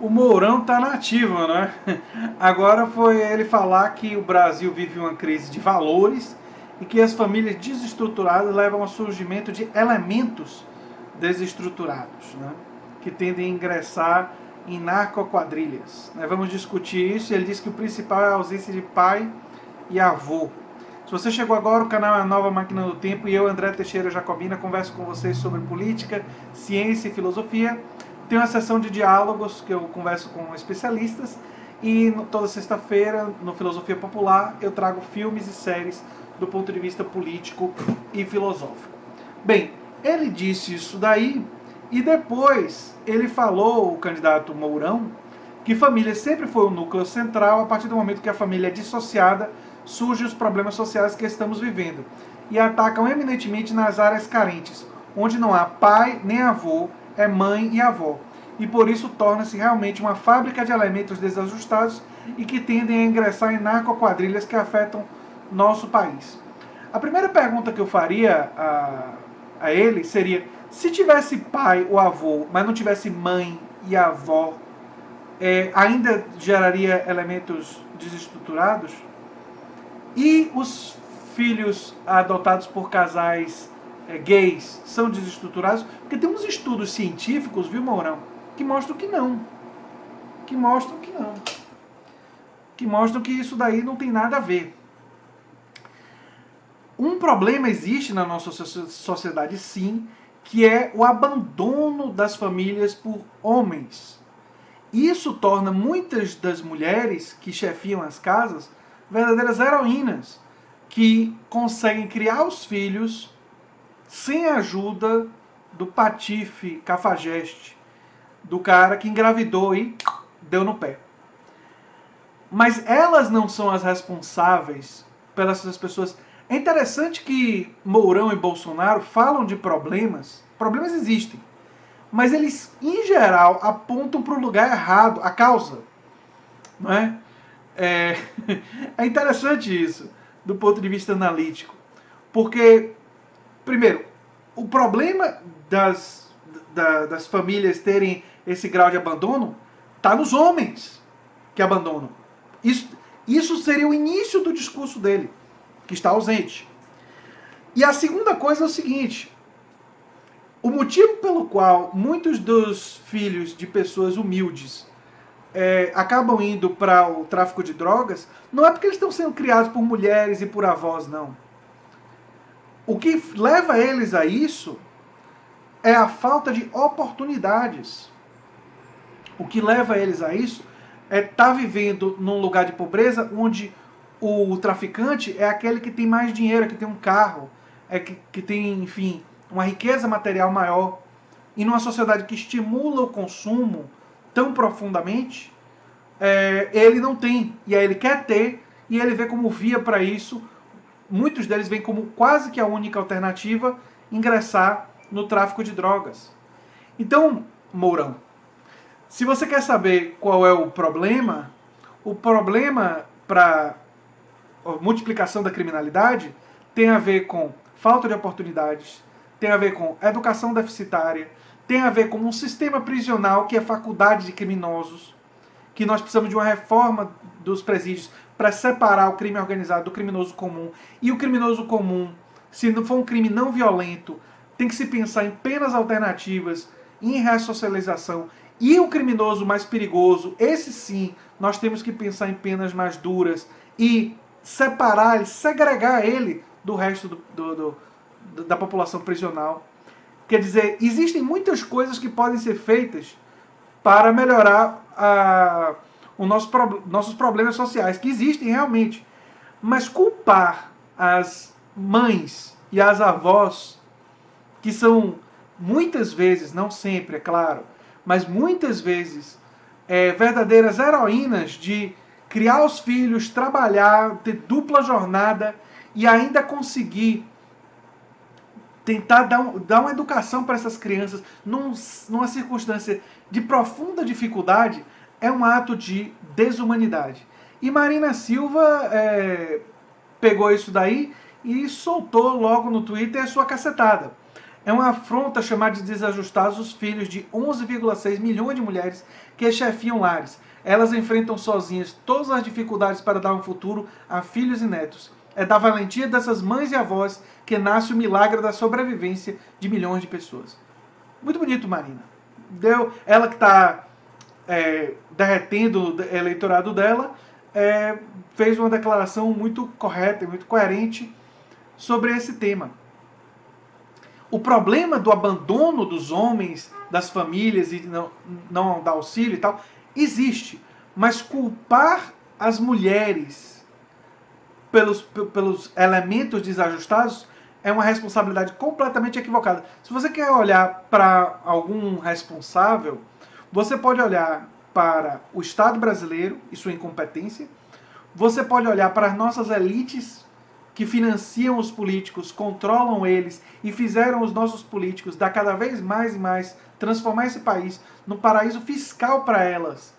O Mourão tá na ativa, né? Agora foi ele falar que o Brasil vive uma crise de valores e que as famílias desestruturadas levam ao surgimento de elementos desestruturados, né? Que tendem a ingressar em narcoquadrilhas. Vamos discutir isso. Ele diz que o principal é a ausência de pai e avô. Se você chegou agora, o canal é a Nova Máquina do Tempo e eu, André Teixeira Jacobina, converso com vocês sobre política, ciência e filosofia. Tem uma sessão de diálogos que eu converso com especialistas e toda sexta-feira, no Filosofia Popular, eu trago filmes e séries do ponto de vista político e filosófico. Bem, ele disse isso daí e depois ele falou, o candidato Mourão, que família sempre foi o núcleo central. A partir do momento que a família é dissociada, surgem os problemas sociais que estamos vivendo e atacam eminentemente nas áreas carentes, onde não há pai nem avô, é mãe e avó. E por isso torna-se realmente uma fábrica de elementos desajustados e que tendem a ingressar em narcoquadrilhas que afetam nosso país. A primeira pergunta que eu faria a ele seria: se tivesse pai ou avô, mas não tivesse mãe e avó, ainda geraria elementos desestruturados? E os filhos adotados por casais gays são desestruturados? Porque tem uns estudos científicos, viu, Mourão, que mostram que não. Que mostram que não. Que mostram que isso daí não tem nada a ver. Um problema existe na nossa sociedade, sim, que é o abandono das famílias por homens. Isso torna muitas das mulheres que chefiam as casas verdadeiras heroínas, que conseguem criar os filhos sem a ajuda do patife cafajeste, do cara que engravidou e deu no pé. Mas elas não são as responsáveis pelas pessoas. É interessante que Mourão e Bolsonaro falam de problemas. Problemas existem. Mas eles, em geral, apontam para o lugar errado, a causa. Não é? É interessante isso, do ponto de vista analítico. Porque, primeiro, o problema das famílias terem esse grau de abandono está nos homens que abandonam. Isso seria o início do discurso dele, que está ausente. E a segunda coisa é o seguinte: o motivo pelo qual muitos dos filhos de pessoas humildes acabam indo para o tráfico de drogas não é porque eles estão sendo criados por mulheres e por avós, não. O que leva eles a isso é a falta de oportunidades. O que leva eles a isso é estar vivendo num lugar de pobreza onde o traficante é aquele que tem mais dinheiro, que tem um carro, que tem, enfim, uma riqueza material maior. E numa sociedade que estimula o consumo tão profundamente, ele não tem. E aí ele quer ter, e ele vê como via para isso. Muitos deles veem como quase que a única alternativa ingressar no tráfico de drogas. Então, Mourão, se você quer saber qual é o problema para a multiplicação da criminalidade tem a ver com falta de oportunidades, tem a ver com educação deficitária, tem a ver com um sistema prisional que é faculdade de criminosos, que nós precisamos de uma reforma dos presídios para separar o crime organizado do criminoso comum. E o criminoso comum, se não for um crime não violento, tem que se pensar em penas alternativas, em ressocialização. E o criminoso mais perigoso, esse sim, nós temos que pensar em penas mais duras e separar ele, segregar ele do resto da população prisional. Quer dizer, existem muitas coisas que podem ser feitas para melhorar os nossos problemas sociais, que existem realmente. Mas culpar as mães e as avós, que são muitas vezes, não sempre, é claro, mas muitas vezes verdadeiras heroínas de criar os filhos, trabalhar, ter dupla jornada e ainda conseguir tentar dar uma educação para essas crianças numa circunstância de profunda dificuldade, é um ato de desumanidade. E Marina Silva pegou isso daí e soltou logo no Twitter a sua cacetada. É uma afronta chamar de desajustados os filhos de 11,6 milhões de mulheres que chefiam lares. Elas enfrentam sozinhas todas as dificuldades para dar um futuro a filhos e netos. É da valentia dessas mães e avós que nasce o milagre da sobrevivência de milhões de pessoas. Muito bonito, Marina. Ela que está derretendo o eleitorado dela, fez uma declaração muito correta e muito coerente sobre esse tema. O problema do abandono dos homens, das famílias e não dar auxílio e tal, existe. Mas culpar as mulheres pelos elementos desajustados é uma responsabilidade completamente equivocada. Se você quer olhar para algum responsável, você pode olhar para o Estado brasileiro e sua incompetência, você pode olhar para as nossas elites que financiam os políticos, controlam eles e fizeram os nossos políticos dar cada vez mais e mais, transformar esse país num paraíso fiscal para elas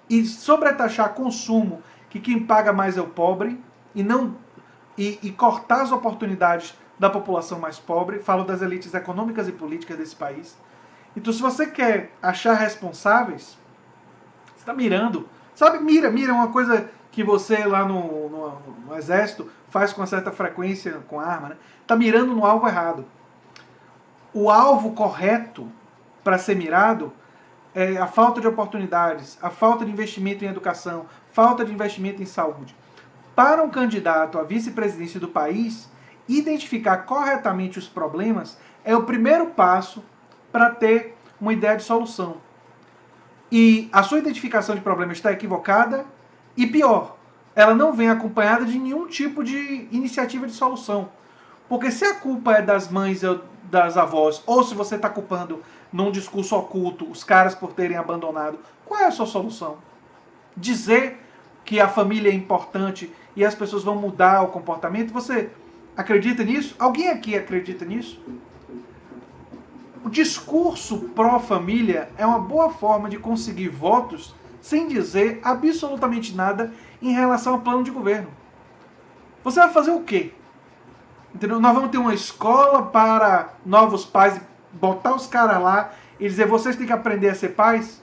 e sobretaxar consumo, que quem paga mais é o pobre, e cortar as oportunidades da população mais pobre. Falo das elites econômicas e políticas desse país. Então, se você quer achar responsáveis, você está mirando. Sabe, mira é uma coisa que você lá no exército faz com uma certa frequência com arma, né? Está mirando no alvo errado. O alvo correto para ser mirado é a falta de oportunidades, a falta de investimento em educação, falta de investimento em saúde. Para um candidato à vice-presidência do país, identificar corretamente os problemas é o primeiro passo para ter uma ideia de solução. E a sua identificação de problema está equivocada e pior, ela não vem acompanhada de nenhum tipo de iniciativa de solução. Porque se a culpa é das mães ou das avós, ou se você está culpando num discurso oculto os caras por terem abandonado, qual é a sua solução? Dizer que a família é importante e as pessoas vão mudar o comportamento, você acredita nisso? Alguém aqui acredita nisso? O discurso pró-família é uma boa forma de conseguir votos sem dizer absolutamente nada em relação ao plano de governo. Você vai fazer o quê? Entendeu? Nós vamos ter uma escola para novos pais, botar os caras lá e dizer, vocês têm que aprender a ser pais?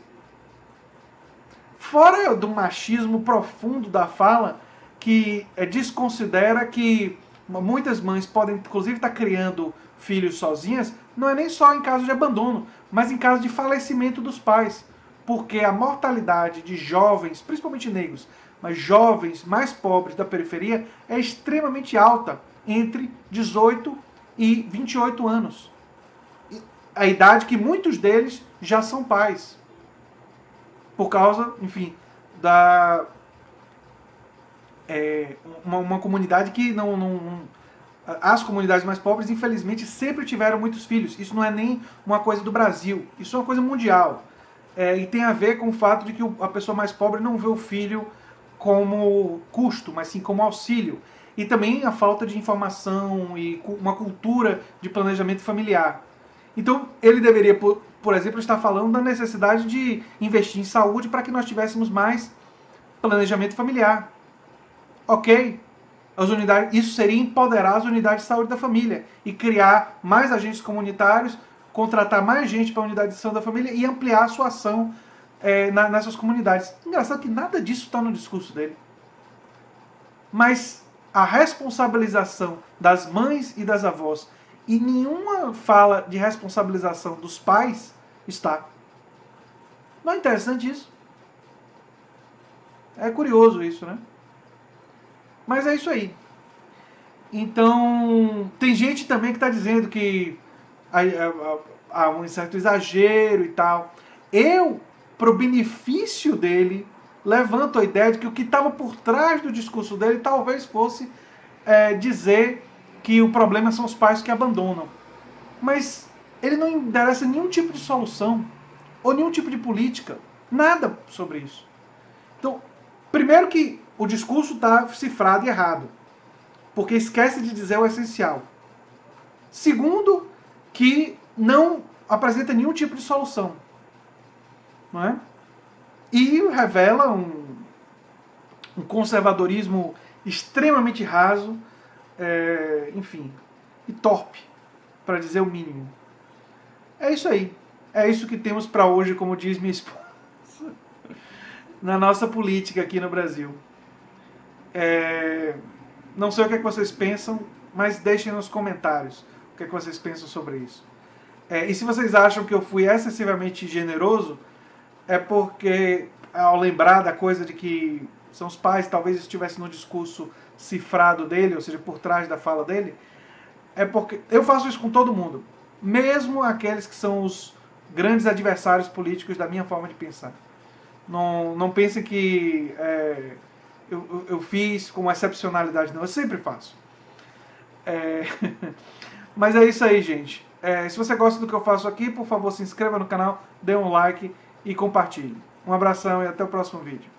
Fora do machismo profundo da fala, que desconsidera que muitas mães podem, inclusive, estar criando filhos sozinhas, não é nem só em caso de abandono, mas em caso de falecimento dos pais. Porque a mortalidade de jovens, principalmente negros, mas jovens mais pobres da periferia, é extremamente alta, entre 18 e 28 anos. A idade que muitos deles já são pais. Por causa, enfim, da uma comunidade que as comunidades mais pobres, infelizmente, sempre tiveram muitos filhos. Isso não é nem uma coisa do Brasil, isso é uma coisa mundial. E tem a ver com o fato de que a pessoa mais pobre não vê o filho como custo, mas sim como auxílio. E também a falta de informação e uma cultura de planejamento familiar. Então, ele deveria, por exemplo, estar falando da necessidade de investir em saúde para que nós tivéssemos mais planejamento familiar. Ok? Isso seria empoderar as unidades de saúde da família e criar mais agentes comunitários, contratar mais gente para a unidade de saúde da família e ampliar a sua ação nessas comunidades. Engraçado que nada disso está no discurso dele. Mas a responsabilização das mães e das avós e nenhuma fala de responsabilização dos pais está. Não é interessante isso? É curioso isso, né? Mas é isso aí. Então, tem gente também que está dizendo que há um certo exagero e tal. Eu, pro benefício dele, levanto a ideia de que o que estava por trás do discurso dele talvez fosse dizer que o problema são os pais que abandonam. Mas ele não endereça nenhum tipo de solução ou nenhum tipo de política. Nada sobre isso. Então, primeiro que o discurso está cifrado e errado, porque esquece de dizer o essencial. Segundo, que não apresenta nenhum tipo de solução. Não é? E revela um conservadorismo extremamente raso, enfim, e torpe, para dizer o mínimo. É isso aí. É isso que temos para hoje, como diz minha esposa, na nossa política aqui no Brasil. Não sei o que é que vocês pensam, mas deixem nos comentários o que é que vocês pensam sobre isso. E se vocês acham que eu fui excessivamente generoso, é porque, ao lembrar da coisa de que são os pais, talvez estivesse no discurso cifrado dele, ou seja, por trás da fala dele, é porque eu faço isso com todo mundo, mesmo aqueles que são os grandes adversários políticos da minha forma de pensar. Não pensem que eu fiz com excepcionalidade, não. Eu sempre faço. Mas é isso aí, gente. Se você gosta do que eu faço aqui, por favor, se inscreva no canal, dê um like e compartilhe. Um abração e até o próximo vídeo.